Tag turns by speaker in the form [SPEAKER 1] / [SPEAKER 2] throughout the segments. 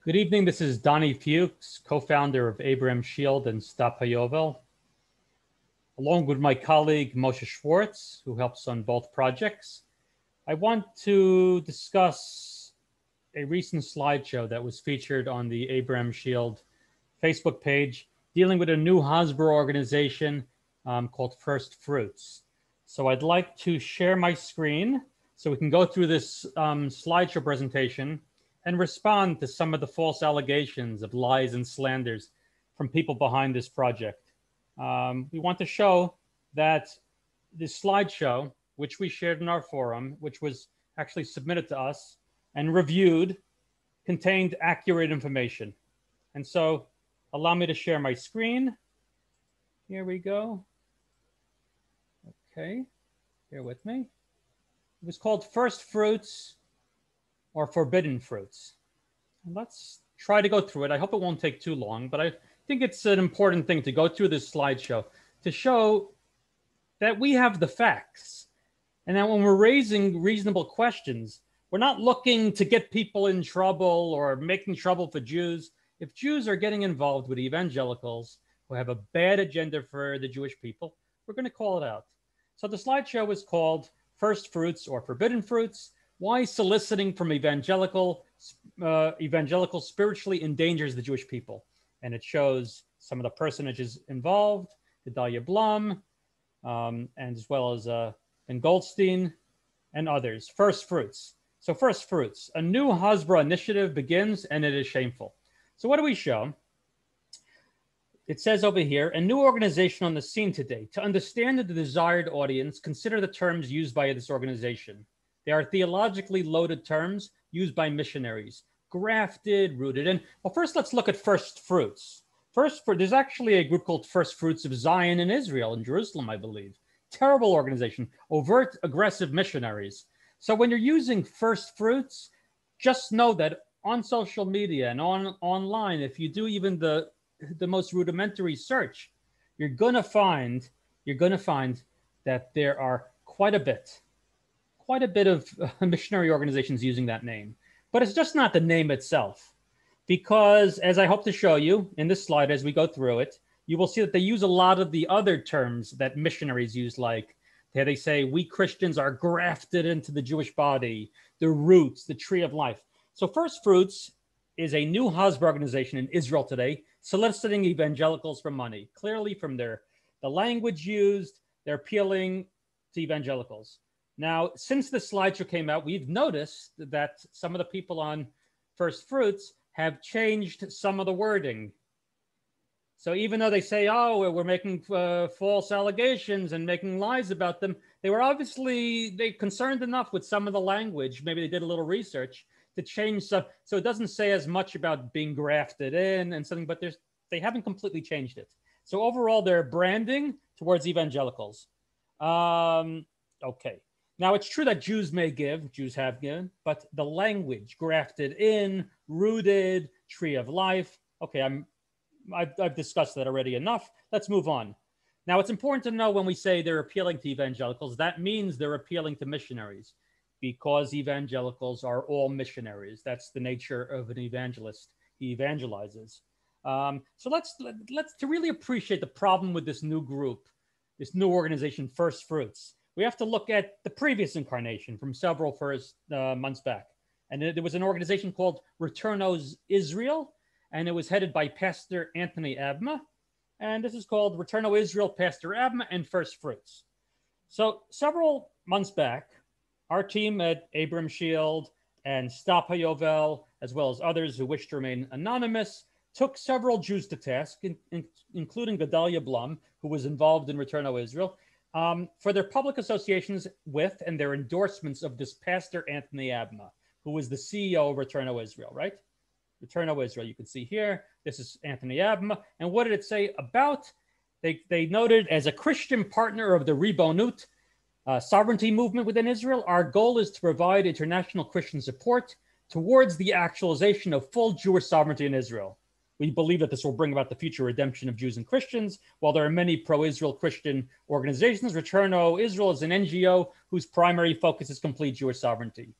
[SPEAKER 1] Good evening. This is Donnie Fuchs, co-founder of Abraham Shield and Stop Yovel, along with my colleague Moshe Schwartz, who helps on both projects. I want to discuss a recent slideshow that was featured on the Abraham Shield Facebook page dealing with a new Hasbro organization called First Fruits. So I'd like to share my screen so we can go through this slideshow presentation and respond to some of the false allegations of lies and slanders from people behind this project. We want to show that this slideshow, which we shared in our forum, which was actually submitted to us and reviewed, contained accurate information. And so allow me to share my screen. Here we go. Okay, bear with me. It was called First Fruits or Forbidden Fruits. And let's try to go through it. I hope it won't take too long, but I think it's an important thing to go through this slideshow to show that we have the facts. And that when we're raising reasonable questions, we're not looking to get people in trouble or making trouble for Jews. If Jews are getting involved with evangelicals who have a bad agenda for the Jewish people, we're going to call it out. So the slideshow is called First Fruits or Forbidden Fruits: Why Soliciting from Evangelicals Spiritually Endangers the Jewish People. And it shows some of the personages involved, Gedalia Blum, and as well as Ben Goldstein and others. First Fruits. So First Fruits, a new Hasbro initiative begins, and it is shameful. So what do we show? It says over here, a new organization on the scene today. To understand the desired audience, consider the terms used by this organization. They are theologically loaded terms used by missionaries. Grafted, rooted in. Well, first let's look at First Fruits. There's actually a group called First Fruits of Zion in Israel, in Jerusalem, I believe. Terrible organization, overt, aggressive missionaries. So when you're using First Fruits, just know that on social media and online, if you do even the most rudimentary search, you're gonna find that there are quite a bit of missionary organizations using that name. But it's just not the name itself, because as I hope to show you in this slide as we go through it, you will see that they use a lot of the other terms that missionaries use, like they say, we Christians are grafted into the Jewish body, the roots, the tree of life. So First Fruits is a new Hasbro organization in Israel today, soliciting evangelicals for money. Clearly from the language used, they're appealing to evangelicals. Now, since the slideshow came out, we've noticed that some of the people on First Fruits have changed some of the wording. So even though they say, oh, we're making false allegations and making lies about them, they were obviously concerned enough with some of the language. Maybe they did a little research to change stuff. So it doesn't say as much about being grafted in and something, but they haven't completely changed it. So overall, they're branding towards evangelicals. Okay. Now, it's true that Jews have given, but the language, grafted in, rooted, tree of life. Okay, I've discussed that already enough. Let's move on. Now, it's important to know when we say they're appealing to evangelicals, that means they're appealing to missionaries, because evangelicals are all missionaries. That's the nature of an evangelist. He evangelizes. So let's to really appreciate the problem with this new group, this new organization, First Fruits. We have to look at the previous incarnation from several months back. And there was an organization called Returnos Israel, and it was headed by Pastor Anthony Abma. And this is called Returno Israel, Pastor Abma, and First Fruits. So several months back, our team at Abraham Shield and Stop Yovel, as well as others who wish to remain anonymous, took several Jews to task, including Gedalia Blum, who was involved in Returno Israel, for their public associations with and their endorsements of this Pastor Anthony Abma, who was the CEO of Returno Israel, right? Returno Israel, you can see here, this is Anthony Abma. And what did it say about? They noted, as a Christian partner of the Ribonut sovereignty movement within Israel, our goal is to provide international Christian support towards the actualization of full Jewish sovereignty in Israel. We believe that this will bring about the future redemption of Jews and Christians. While there are many pro-Israel Christian organizations, Returno Israel is an NGO whose primary focus is complete Jewish sovereignty.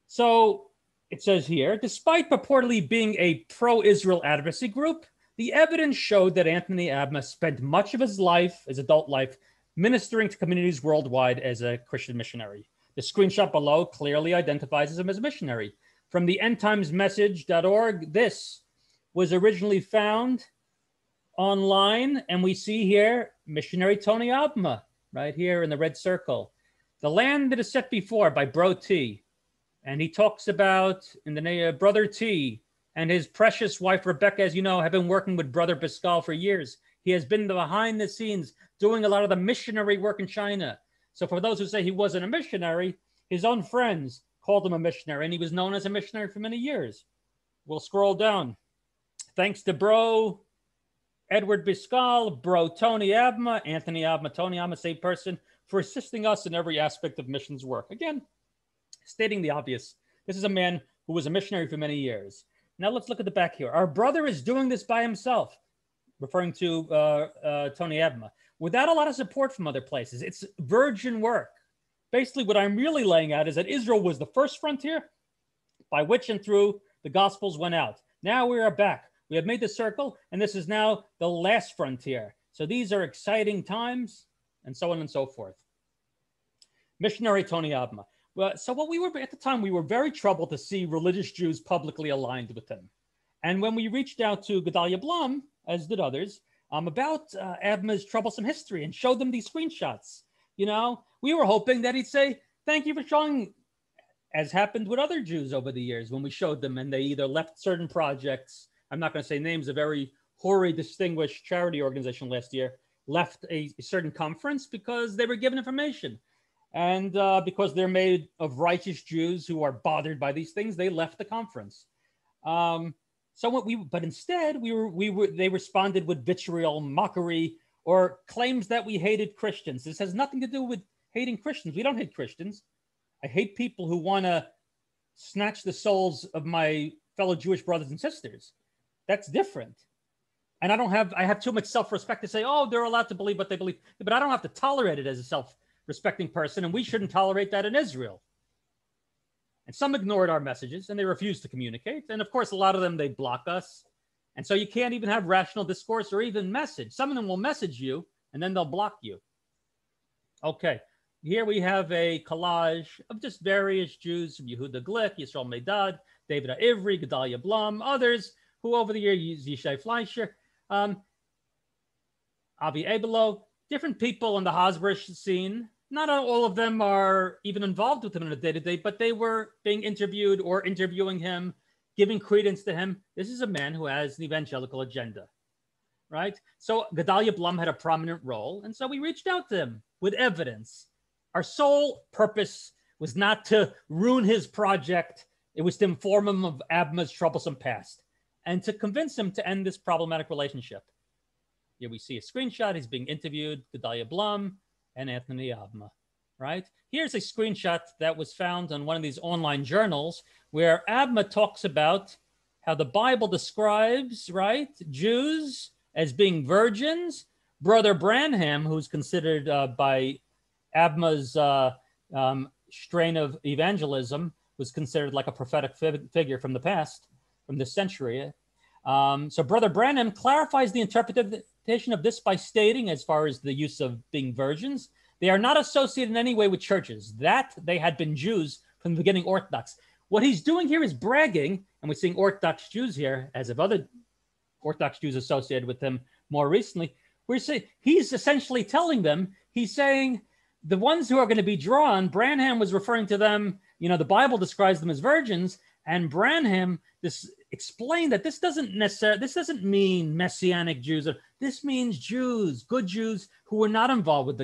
[SPEAKER 1] So it says here, despite purportedly being a pro-Israel advocacy group, the evidence showed that Anthony Abma spent much of his life, his adult life, ministering to communities worldwide as a Christian missionary. The screenshot below clearly identifies him as a missionary. From the endtimesmessage.org, this was originally found online, and we see here missionary Tony Abma right here in the red circle. The land that is set before by Bro T. And he talks about in the name Brother T and his precious wife Rebecca, as you know, have been working with Brother Pascal for years. He has been behind the scenes doing a lot of the missionary work in China. So for those who say he wasn't a missionary, his own friends called him a missionary, and he was known as a missionary for many years. We'll scroll down. Thanks to Bro Edward Pascal, Bro Tony Abma, Anthony Abma, Tony Abma, same person, for assisting us in every aspect of missions work. Again, stating the obvious, this is a man who was a missionary for many years. Now let's look at the back here. Our brother is doing this by himself, referring to Tony Abma, without a lot of support from other places. It's virgin work. Basically, what I'm really laying out is that Israel was the first frontier by which and through the Gospels went out. Now we are back. We have made the circle, and this is now the last frontier. So these are exciting times, and so on and so forth. Missionary Tony Abma. Well, so what we were at the time, we were very troubled to see religious Jews publicly aligned with him. And when we reached out to Gedalia Blum, as did others, about Abma's troublesome history and showed them these screenshots, you know, we were hoping that he'd say, thank you for showing, as happened with other Jews over the years when we showed them and they either left certain projects. I'm not going to say names, a very hoary, distinguished charity organization last year left a certain conference because they were given information. And because they're made of righteous Jews who are bothered by these things, they left the conference. But instead, they responded with vitriol, mockery, or claims that we hated Christians. This has nothing to do with hating Christians. We don't hate Christians. I hate people who want to snatch the souls of my fellow Jewish brothers and sisters. That's different. And I have too much self-respect to say, oh, they're allowed to believe what they believe. But I don't have to tolerate it as a self-respecting person, and we shouldn't tolerate that in Israel. And some ignored our messages, and they refused to communicate. And of course, a lot of them, they block us. And so you can't even have rational discourse or even message. Some of them will message you, and then they'll block you. Okay, here we have a collage of just various Jews from Yehuda Glick, Yisrael Medad, David Ivri, Gedalia Blum, others who over the years used Yishai Fleischer, Avi Abelo, different people on the Hasbara scene. Not all of them are even involved with him in a day-to-day, but they were being interviewed or interviewing him, giving credence to him. This is a man who has an evangelical agenda, right? So Gedalia Blum had a prominent role, and so we reached out to him with evidence. Our sole purpose was not to ruin his project. It was to inform him of Abma's troublesome past and to convince him to end this problematic relationship. Here we see a screenshot. He's being interviewed, Gedalia Blum and Anthony Abma, right? Here's a screenshot that was found on one of these online journals where Abma talks about how the Bible describes, right, Jews as being virgins. Brother Branham, who's considered by Abma's strain of evangelism, was considered like a prophetic figure from the past, from this century. So Brother Branham clarifies the interpretation of this by stating, as far as the use of being virgins, they are not associated in any way with churches. That they had been Jews from the beginning, Orthodox. What he's doing here is bragging, and we're seeing Orthodox Jews here, as of other Orthodox Jews associated with him more recently. We're saying he's essentially telling them, he's saying the ones who are going to be drawn, Branham was referring to them, you know, the Bible describes them as virgins, and Branham explained that this doesn't mean Messianic Jews. This means Jews, good Jews who were not involved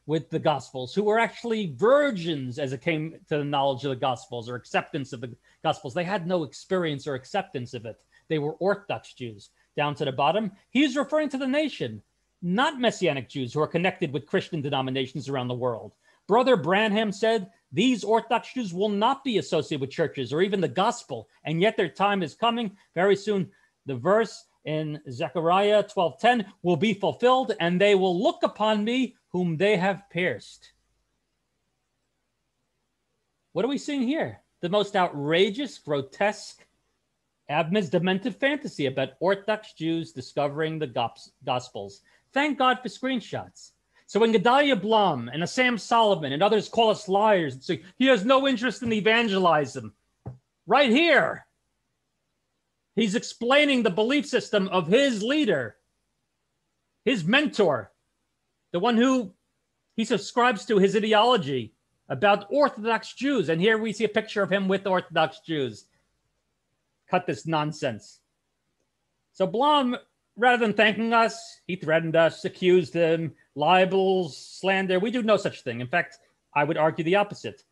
[SPEAKER 1] with the Gospels, who were actually virgins as it came to the knowledge of the Gospels or acceptance of the Gospels. They had no experience or acceptance of it. They were Orthodox Jews. Down to the bottom, he's referring to the nation, not Messianic Jews who are connected with Christian denominations around the world. Brother Branham said, these Orthodox Jews will not be associated with churches or even the gospel, and yet their time is coming. Very soon, the verse in Zechariah 12:10 will be fulfilled, and they will look upon me whom they have pierced. What are we seeing here? the most outrageous, grotesque, Abma's demented fantasy about Orthodox Jews discovering the Gospels. Thank God for screenshots. So when Gedalia Blum and Sam Solomon and others call us liars and say, he has no interest in evangelizing, right here, he's explaining the belief system of his leader, his mentor, the one who he subscribes to his ideology about Orthodox Jews. And here we see a picture of him with Orthodox Jews. Cut this nonsense. So Blum, rather than thanking us, he threatened us, accused him, libels, slander. We do no such thing. In fact, I would argue the opposite,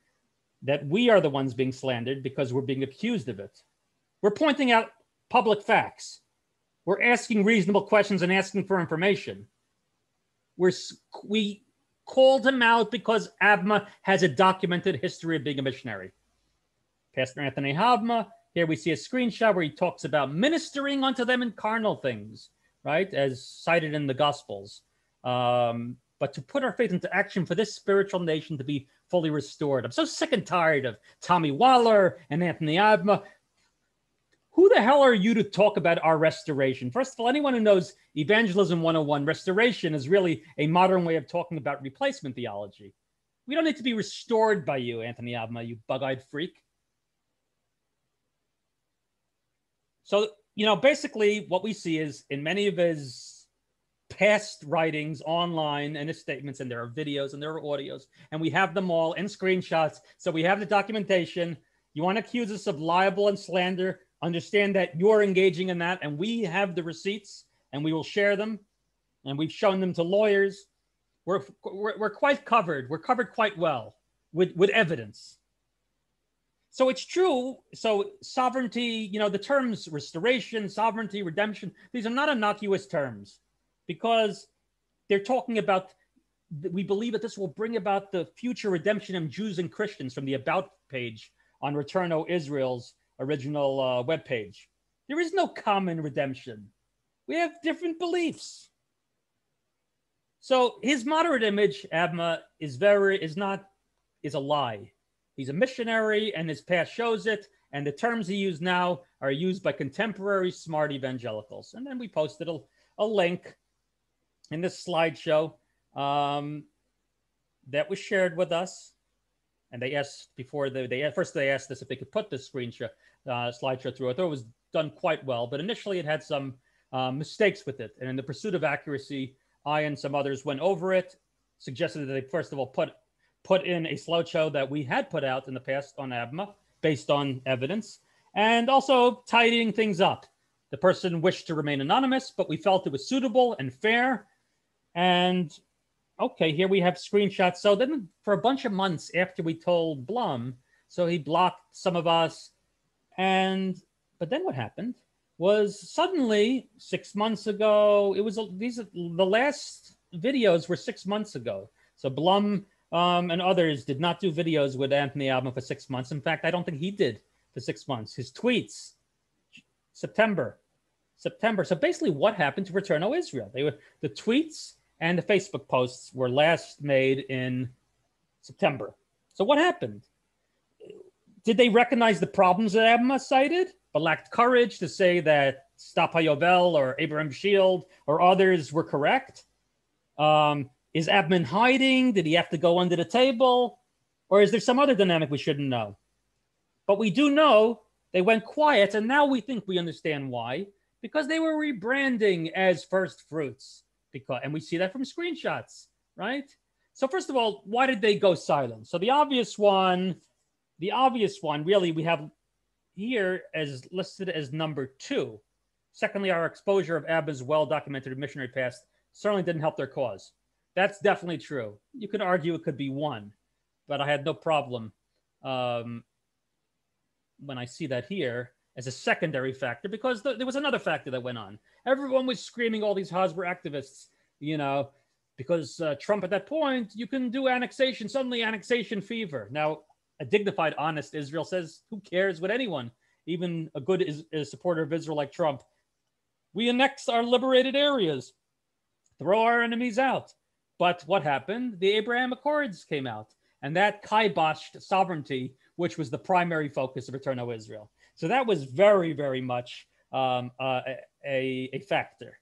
[SPEAKER 1] that we are the ones being slandered because we're being accused of it. We're pointing out public facts. We're asking reasonable questions and asking for information. We called him out because Abma has a documented history of being a missionary. Pastor Anthony Habma, here we see a screenshot where he talks about ministering unto them in carnal things, right, as cited in the Gospels. But to put our faith into action for this spiritual nation to be fully restored. I'm so sick and tired of Tommy Waller and Anthony Abma. Who the hell are you to talk about our restoration? First of all, anyone who knows Evangelism 101, restoration is really a modern way of talking about replacement theology. We don't need to be restored by you, Anthony Abma, you bug-eyed freak. So, basically what we see is in many of his past writings online and his statements, and there are videos and there are audios, and we have them all in screenshots. So we have the documentation. You want to accuse us of libel and slander, understand that you're engaging in that, and we have the receipts, and we will share them, and we've shown them to lawyers. We're quite covered. We're covered quite well with evidence. So it's true. So sovereignty, the terms restoration, sovereignty, redemption, these are not innocuous terms because they're talking about, we believe that this will bring about the future redemption of Jews and Christians from the About page on Return, O Israel's original webpage. There is no common redemption. We have different beliefs. So his moderate image, Abma, is a lie. He's a missionary, and his past shows it, and the terms he used now are used by contemporary smart evangelicals. And then we posted a link in this slideshow that was shared with us. And they asked first they asked us if they could put this slideshow through. I thought it was done quite well, but initially it had some mistakes with it. And in the pursuit of accuracy, I and some others went over it, suggested that they first of all put in a slideshow that we had put out in the past on Abma based on evidence, and also tidying things up. The person wished to remain anonymous, but we felt it was suitable and fair. And okay, here we have screenshots. So then for a bunch of months after we told Blum, so he blocked some of us. But then what happened was suddenly 6 months ago, the last videos were 6 months ago. So Blum and others did not do videos with Anthony Abma for 6 months. In fact, I don't think he did for 6 months. His tweets, September. So basically what happened to Return, O Israel? The tweets and the Facebook posts were last made in September. So what happened? Did they recognize the problems that Abma cited, but lacked courage to say that Stop HaYovel or Abraham Shield or others were correct? Is Abma in hiding? Did he have to go under the table? Or is there some other dynamic we shouldn't know? But we do know they went quiet, and now we think we understand why. Because they were rebranding as First Fruits. And we see that from screenshots, right? So first of all, why did they go silent? So the obvious one really we have here as listed as number 2. Secondly, our exposure of Abba's well-documented missionary past certainly didn't help their cause. That's definitely true. You could argue it could be 1, but I had no problem when I see that here as a secondary factor, because there was another factor that went on. Everyone was screaming, all these Hasbro activists, because Trump at that point, you can do annexation, suddenly annexation fever. Now, a dignified, honest Israel says, who cares what anyone, even a good supporter of Israel like Trump, we annex our liberated areas, throw our enemies out. But what happened? The Abraham Accords came out, and that kiboshed sovereignty which was the primary focus of Return, O Israel. So that was very, very much a factor.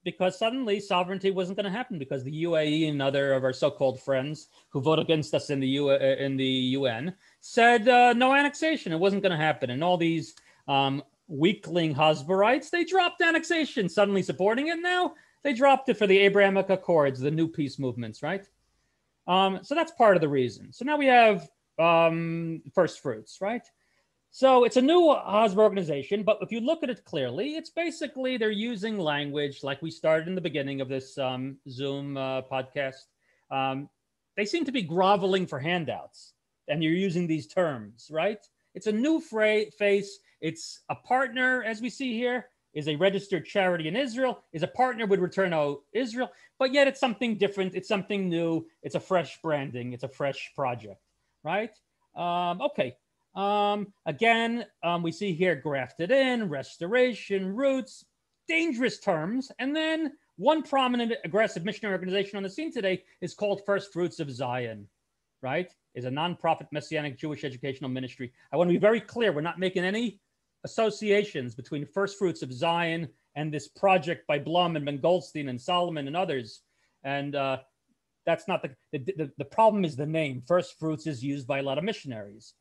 [SPEAKER 1] Because suddenly sovereignty wasn't going to happen because the UAE and other of our so-called friends who vote against us in the UN said no annexation. It wasn't going to happen. And all these weakling Hasbarites, they dropped annexation, suddenly supporting it. Now they dropped it for the Abrahamic Accords, the new peace movements, right? So that's part of the reason. So now we have first fruits, right? So it's a new Hasbara organization, but if you look at it clearly, it's basically they're using language like we started in the beginning of this Zoom podcast. They seem to be groveling for handouts, and you're using these terms, right? It's a new face. It's a partner, as we see here, is a registered charity in Israel, is a partner with Return, O Israel, but yet it's something different. It's something new. It's a fresh branding. It's a fresh project, right? Okay. Again, we see here grafted in, restoration, roots, dangerous terms. And then one prominent aggressive missionary organization on the scene today is called First Fruits of Zion, right? Is a nonprofit messianic Jewish educational ministry. I want to be very clear. We're not making any associations between First Fruits of Zion and this project by Blum and Ben Goldstein and Solomon and others. And that's not the problem is the name. First Fruits is used by a lot of missionaries.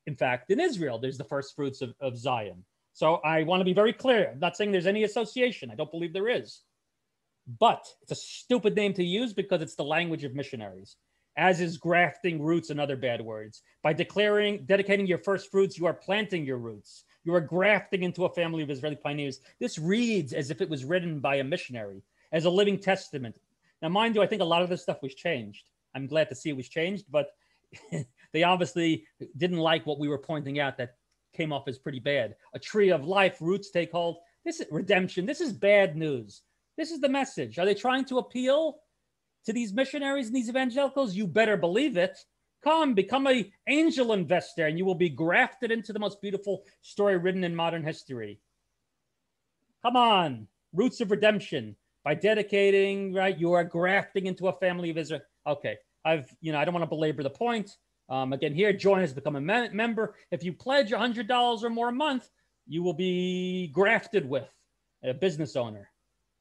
[SPEAKER 1] In fact, in Israel, there's the First Fruits of Zion. So I want to be very clear. I'm not saying there's any association. I don't believe there is. But it's a stupid name to use because it's the language of missionaries, as is grafting, roots, and other bad words. By dedicating your first fruits, you are planting your roots. You are grafting into a family of Israeli pioneers. This reads as if it was written by a missionary, as a living testament. Now, mind you, I think a lot of this stuff was changed. I'm glad to see it was changed, but they obviously didn't like what we were pointing out that came off as pretty bad. A tree of life, roots take hold. This is redemption. This is bad news. This is the message. Are they trying to appeal to these missionaries and these evangelicals? You better believe it. Come, become an angel investor, and you will be grafted into the most beautiful story written in modern history. Come on, roots of redemption. By dedicating, right, you are grafting into a family of Israel. Okay. I don't want to belabor the point. Again, here, join has become a member. If you pledge $100 or more a month, you will be grafted with a business owner.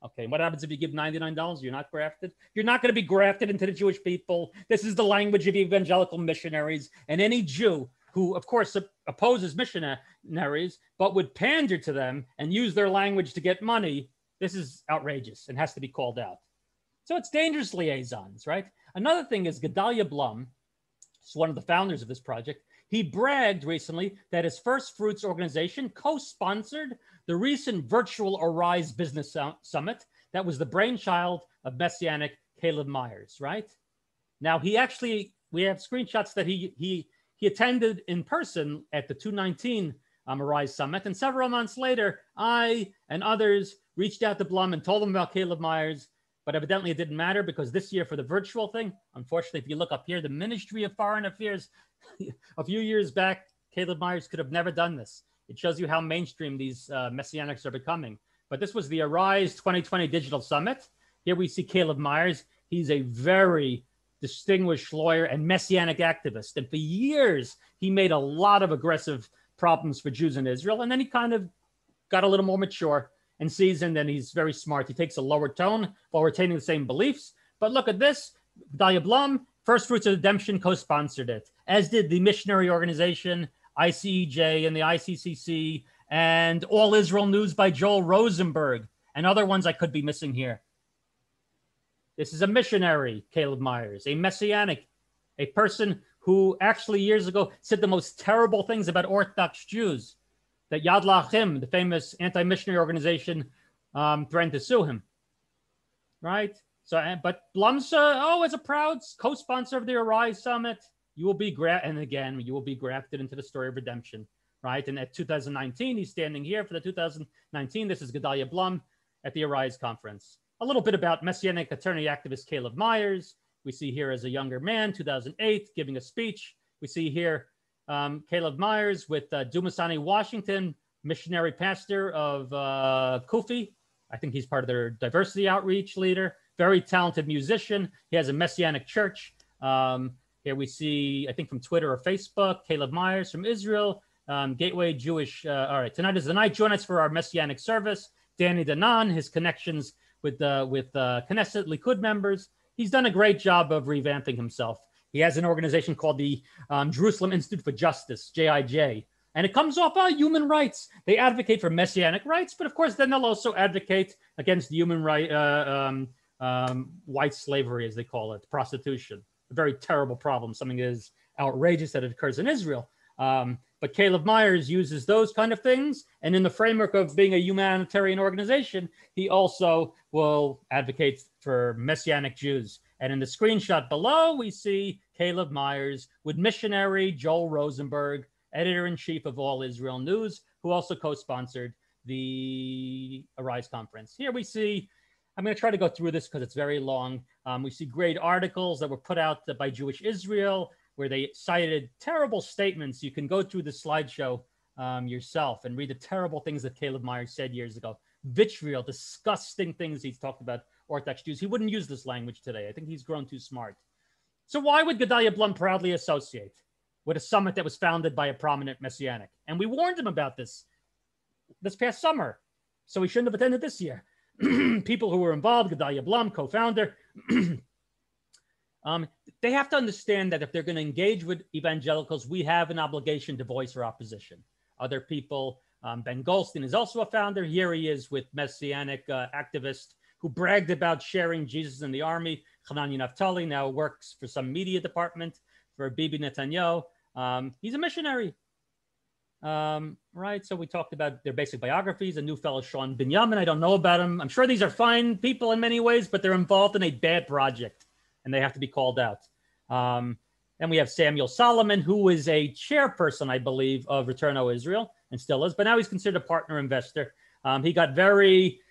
[SPEAKER 1] Okay, what happens if you give $99? You're not grafted. You're not going to be grafted into the Jewish people. This is the language of evangelical missionaries. And any Jew who, of course, opposes missionaries, but would pander to them and use their language to get money, this is outrageous and has to be called out. So it's dangerous liaisons, right? Another thing is Gedalia Blum, who's one of the founders of this project. He bragged recently that his First Fruits organization co-sponsored the recent virtual Arise Business Summit that was the brainchild of Messianic Caleb Myers, right? Now, we have screenshots that he attended in person at the 219 Arise Summit. And several months later, I and others reached out to Blum and told him about Caleb Myers. But evidently it didn't matter because this year for the virtual thing, unfortunately, if you look up here, the Ministry of Foreign Affairs, a few years back, Caleb Myers could have never done this. It shows you how mainstream these messianics are becoming. But this was the Arise 2020 Digital Summit. Here we see Caleb Myers. He's a very distinguished lawyer and messianic activist. And for years, he made a lot of aggressive problems for Jews in Israel. And then he kind of got a little more mature and seasoned, and he's very smart. He takes a lower tone while retaining the same beliefs. But look at this. Gedalia Blum, First Fruits of Redemption, co-sponsored it, as did the missionary organization, ICEJ and the ICCC, and All Israel News by Joel Rosenberg, and other ones I could be missing here. This is a missionary, Caleb Myers, a messianic, a person who actually years ago said the most terrible things about Orthodox Jews, that Yad La'achim, the famous anti-missionary organization, threatened to sue him, right? So, but Blum's, as a proud co-sponsor of the Arise Summit, you will be you will be grafted into the story of redemption, right? And at 2019, he's standing here for the 2019. This is Gedalia Blum at the Arise conference. A little bit about Messianic attorney activist Caleb Myers. We see here as a younger man, 2008, giving a speech. We see here Caleb Myers with Dumasani, Washington, missionary pastor of Kufi. I think he's part of their diversity outreach leader. Very talented musician. He has a messianic church. Here we see, I think from Twitter or Facebook, Caleb Myers from Israel, Gateway Jewish. All right, tonight is the night. Join us for our Messianic service. Danny Danan, his connections with Knesset Likud members. He's done a great job of revamping himself. He has an organization called the Jerusalem Institute for Justice, JIJ, and it comes off human rights. They advocate for Messianic rights, but of course, then they'll also advocate against human white slavery, as they call it, prostitution. A very terrible problem, something that is outrageous that it occurs in Israel. But Caleb Myers uses those kind of things. And in the framework of being a humanitarian organization, he also will advocate for Messianic Jews. And in the screenshot below, we see Caleb Myers with missionary Joel Rosenberg, editor-in-chief of All Israel News, who also co-sponsored the Arise conference. Here we see, I'm going to try to go through this because it's very long. We see great articles that were put out by Jewish Israel, where they cited terrible statements. You can go through the slideshow yourself and read the terrible things that Caleb Myers said years ago. Vitriol, disgusting things he's talked about Orthodox Jews. He wouldn't use this language today. I think he's grown too smart. So why would Gedalia Blum proudly associate with a summit that was founded by a prominent Messianic? And we warned him about this past summer. So he shouldn't have attended this year. People who were involved, Gedalia Blum, co-founder, they have to understand that if they're going to engage with evangelicals, we have an obligation to voice our opposition. Other people, Ben Goldstein is also a founder. Here he is with Messianic activist who bragged about sharing Jesus in the army. Hanani Naftali now works for some media department for Bibi Netanyahu. He's a missionary. Right, so we talked about their basic biographies. A new fellow, Sean Binyamin, I don't know about him. I'm sure these are fine people in many ways, but they're involved in a bad project and they have to be called out. And we have Samuel Solomon, who is a chairperson, I believe, of Return O Israel, and still is, but now he's considered a partner investor. He got very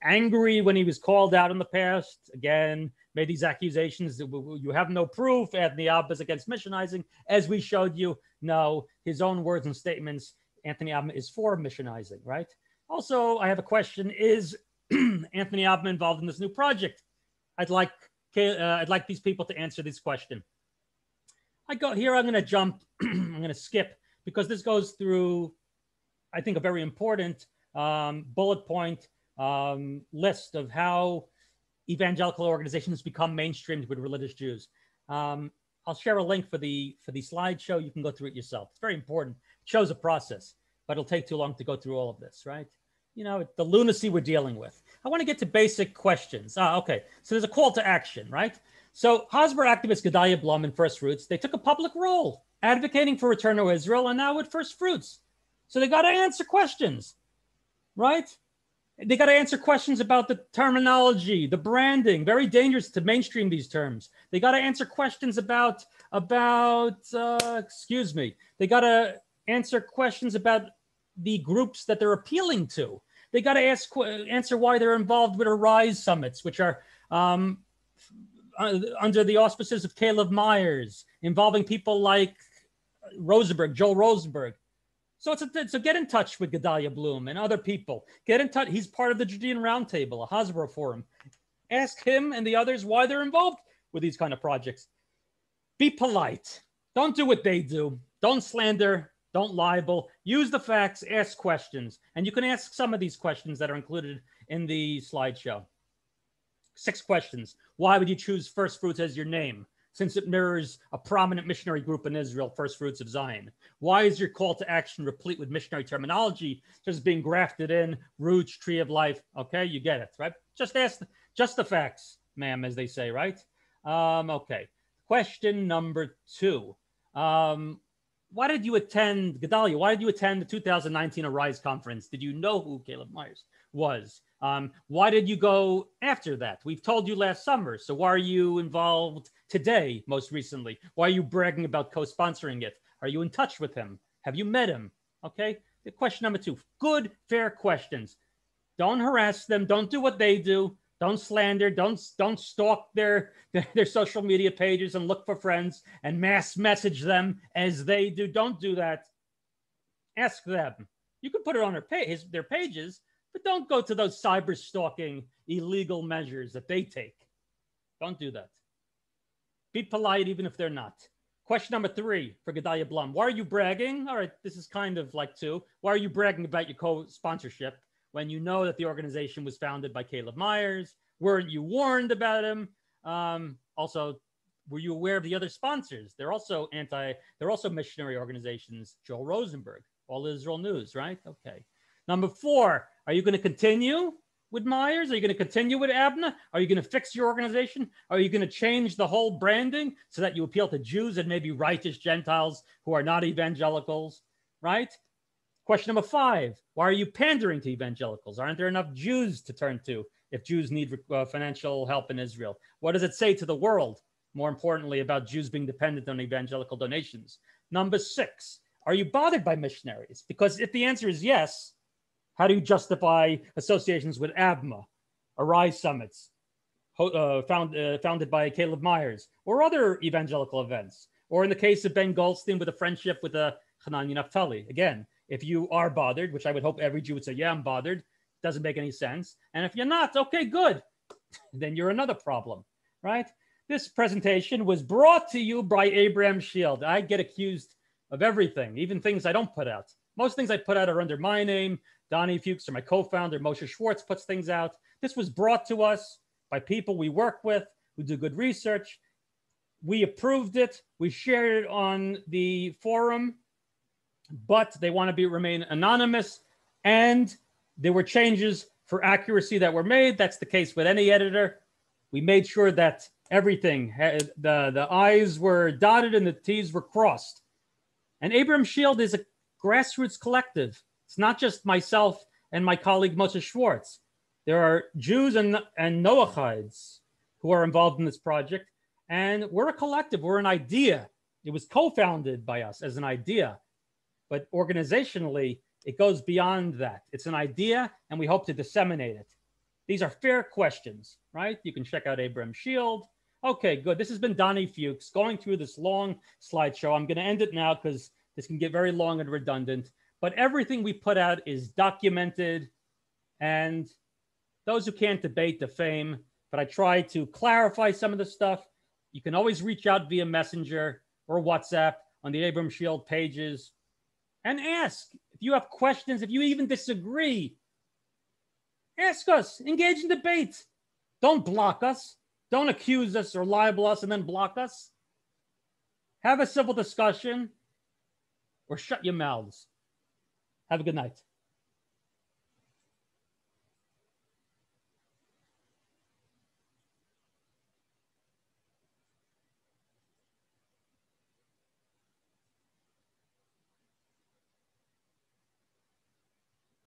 [SPEAKER 1] angry when he was called out in the past. Again, made these accusations that you have no proof. Anthony Abba is against missionizing. As we showed you, no, his own words and statements, Anthony Abba is for missionizing, right? Also, I have a question. Is Anthony Abba involved in this new project? I'd like these people to answer this question. I'm going to jump, I'm going to skip, because this goes through, I think, a very important bullet point list of how evangelical organizations become mainstreamed with religious Jews. I'll share a link for the slideshow. You can go through it yourself. It's very important. It shows a process, but it'll take too long to go through all of this, right? You know, the lunacy we're dealing with. I want to get to basic questions. Okay, so there's a call to action, right? So Hasbro activist Gedalia Blum and First Fruits, they took a public role advocating for Return to Israel and now with First Fruits. So they got to answer questions, right? They got to answer questions about the terminology, the branding, very dangerous to mainstream these terms. They got to answer questions about they got to answer questions about the groups that they're appealing to. They got to answer why they're involved with Arise summits, which are under the auspices of Caleb Myers, involving people like Joel Rosenberg. So get in touch with Gedalia Blum and other people. Get in touch. He's part of the Judean Roundtable, a Hasbro forum. Ask him and the others why they're involved with these kind of projects. Be polite. Don't do what they do. Don't slander. Don't libel. Use the facts. Ask questions. And you can ask some of these questions that are included in the slideshow. 6 questions. Why would you choose First Fruits as your name, since it mirrors a prominent missionary group in Israel, First Fruits of Zion? Why is your call to action replete with missionary terminology, such as being grafted in, roots, tree of life? Okay, you get it, right? Just ask, just the facts, ma'am, as they say, right? Okay. Question number 2. Why did you attend, Gedalia, why did you attend the 2019 Arise conference? Did you know who Caleb Myers was? Why did you go after that? We've told you last summer. So why are you involved today, most recently? Why are you bragging about co-sponsoring it? Are you in touch with him? Have you met him? Okay. Question number 2, good, fair questions. Don't harass them. Don't do what they do. Don't slander. Don't stalk their social media pages and look for friends and mass message them as they do. Don't do that. Ask them. You can put it on their pages, but don't go to those cyber stalking illegal measures that they take. Don't do that. Be polite even if they're not. Question number 3 for Gedalia Blum. Why are you bragging? All right, this is kind of like 2. Why are you bragging about your co-sponsorship when you know that the organization was founded by Caleb Myers? Weren't you warned about him? Also, were you aware of the other sponsors? They're also missionary organizations. Joel Rosenberg, All Israel News, right? Okay. Number 4, are you going to continue with Myers? Are you going to continue with Abna? Are you going to fix your organization? Are you going to change the whole branding so that you appeal to Jews and maybe righteous Gentiles who are not evangelicals, right? Question number 5, why are you pandering to evangelicals? Aren't there enough Jews to turn to if Jews need financial help in Israel? What does it say to the world, more importantly, about Jews being dependent on evangelical donations? Number 6, are you bothered by missionaries? Because if the answer is yes, how do you justify associations with ABMA, Arise Summits, founded by Caleb Myers, or other evangelical events? Or in the case of Ben Goldstein with a friendship with Hanani Naftali. Again, if you are bothered, which I would hope every Jew would say, yeah, I'm bothered, doesn't make any sense. And if you're not, okay, good. Then you're another problem, right? This presentation was brought to you by Abraham Shield. I get accused of everything, even things I don't put out. Most things I put out are under my name. Donnie Fuchs, or my co-founder, Moshe Schwartz, puts things out. This was brought to us by people we work with who do good research. We approved it. We shared it on the forum, but they want to remain anonymous. And there were changes for accuracy that were made. That's the case with any editor. We made sure that everything, the I's were dotted and the T's were crossed. And Abraham Shield is a grassroots collective. It's not just myself and my colleague Moshe Schwartz. There are Jews and Noachides who are involved in this project. And we're a collective. We're an idea. It was co-founded by us as an idea. But organizationally, it goes beyond that. It's an idea, and we hope to disseminate it. These are fair questions, right? You can check out Abraham Shield. Okay, good. This has been Donnie Fuchs going through this long slideshow. I'm going to end it now because this can get very long and redundant. But everything we put out is documented, and those who can't debate defame, but I try to clarify some of the stuff. You can always reach out via Messenger or WhatsApp on the Abraham Shield pages and ask. If you have questions, if you even disagree, ask us, engage in debate. Don't block us. Don't accuse us or libel us and then block us. Have a civil discussion or shut your mouths. Have a good night.